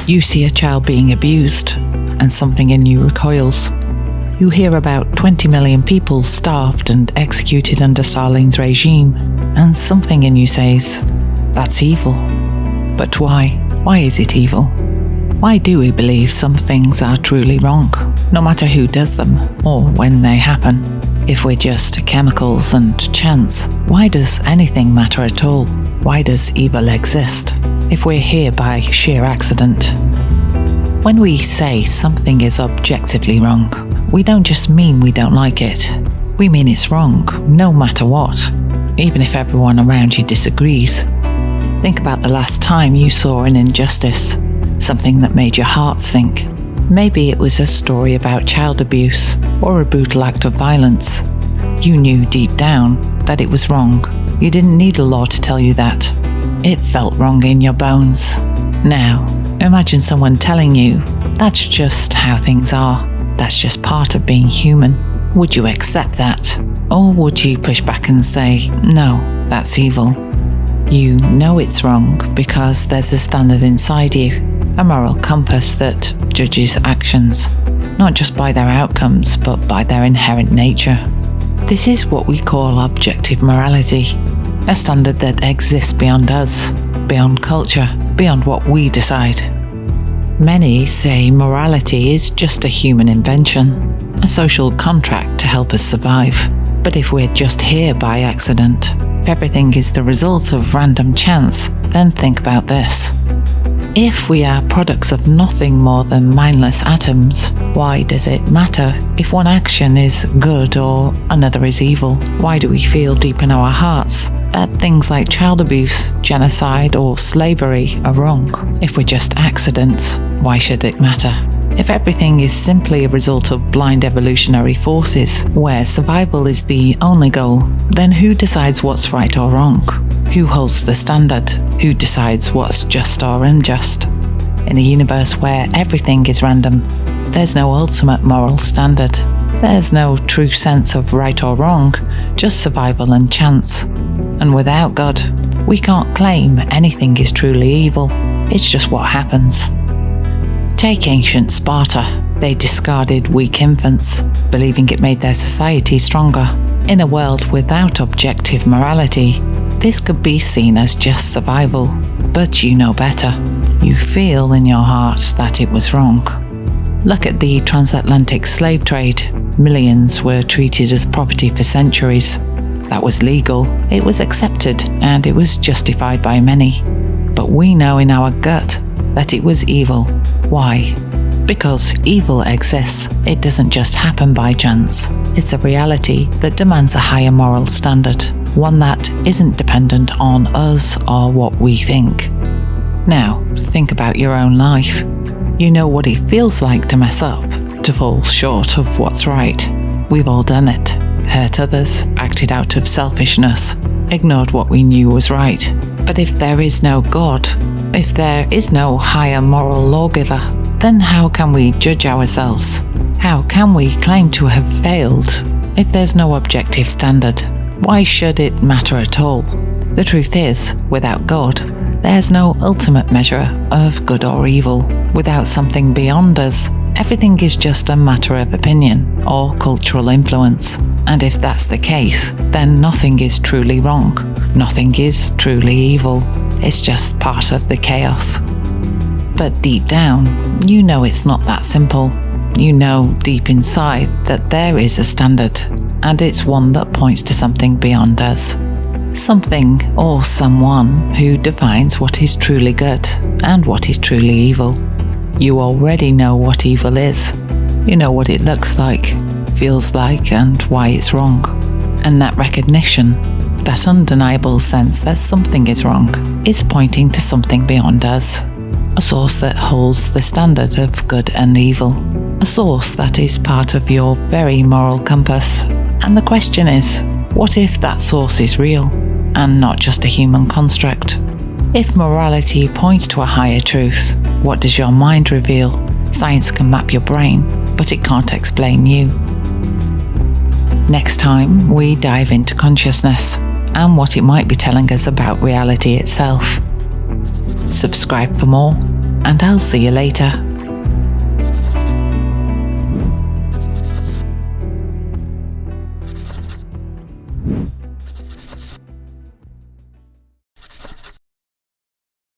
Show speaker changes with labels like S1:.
S1: You see a child being abused, and something in you recoils. You hear about 20 million people starved and executed under Stalin's regime, and something in you says, that's evil. But why? Why is it evil? Why do we believe some things are truly wrong, no matter who does them or when they happen? If we're just chemicals and chance, why does anything matter at all? Why does evil exist if we're here by sheer accident? When we say something is objectively wrong, we don't just mean we don't like it. We mean it's wrong, no matter what, even if everyone around you disagrees. Think about the last time you saw an injustice, something that made your heart sink. Maybe it was a story about child abuse or a brutal act of violence. You knew deep down that it was wrong. You didn't need a law to tell you that. It felt wrong in your bones. Now, imagine someone telling you, that's just how things are. That's just part of being human. Would you accept that? Or would you push back and say, no, that's evil? You know it's wrong because there's a standard inside you, a moral compass that judges actions, not just by their outcomes, but by their inherent nature. This is what we call objective morality, a standard that exists beyond us, beyond culture, beyond what we decide. Many say morality is just a human invention, a social contract to help us survive. But if we're just here by accident, if everything is the result of random chance, then think about this. If we are products of nothing more than mindless atoms, why does it matter if one action is good or another is evil? Why do we feel deep in our hearts that things like child abuse, genocide, or slavery are wrong? If we're just accidents, why should it matter? If everything is simply a result of blind evolutionary forces, where survival is the only goal, then who decides what's right or wrong? Who holds the standard? Who decides what's just or unjust? In a universe where everything is random, there's no ultimate moral standard. There's no true sense of right or wrong, just survival and chance. And without God, we can't claim anything is truly evil. It's just what happens. Take ancient Sparta. They discarded weak infants, believing it made their society stronger. In a world without objective morality, this could be seen as just survival. But you know better. You feel in your heart that it was wrong. Look at the transatlantic slave trade. Millions were treated as property for centuries. That was legal, it was accepted, and it was justified by many. But we know in our gut that it was evil. Why? Because evil exists. It doesn't just happen by chance. It's a reality that demands a higher moral standard, one that isn't dependent on us or what we think. Now, think about your own life. You know what it feels like to mess up, to fall short of what's right. We've all done it. Hurt others, acted out of selfishness, ignored what we knew was right. But if there is no God, if there is no higher moral lawgiver, then how can we judge ourselves? How can we claim to have failed if there's no objective standard? Why should it matter at all? The truth is, without God, there's no ultimate measure of good or evil. Without something beyond us, everything is just a matter of opinion or cultural influence. And if that's the case, then nothing is truly wrong. Nothing is truly evil. It's just part of the chaos. But deep down, you know it's not that simple. You know deep inside that there is a standard, and it's one that points to something beyond us. Something or someone who defines what is truly good and what is truly evil. You already know what evil is. You know what it looks like, feels like, and why it's wrong. And that recognition, that undeniable sense that something is wrong, is pointing to something beyond us. A source that holds the standard of good and evil. A source that is part of your very moral compass. And the question is, what if that source is real and not just a human construct? If morality points to a higher truth, what does your mind reveal? Science can map your brain, but it can't explain you. Next time, we dive into consciousness and what it might be telling us about reality itself. Subscribe for more. and I'll see you later.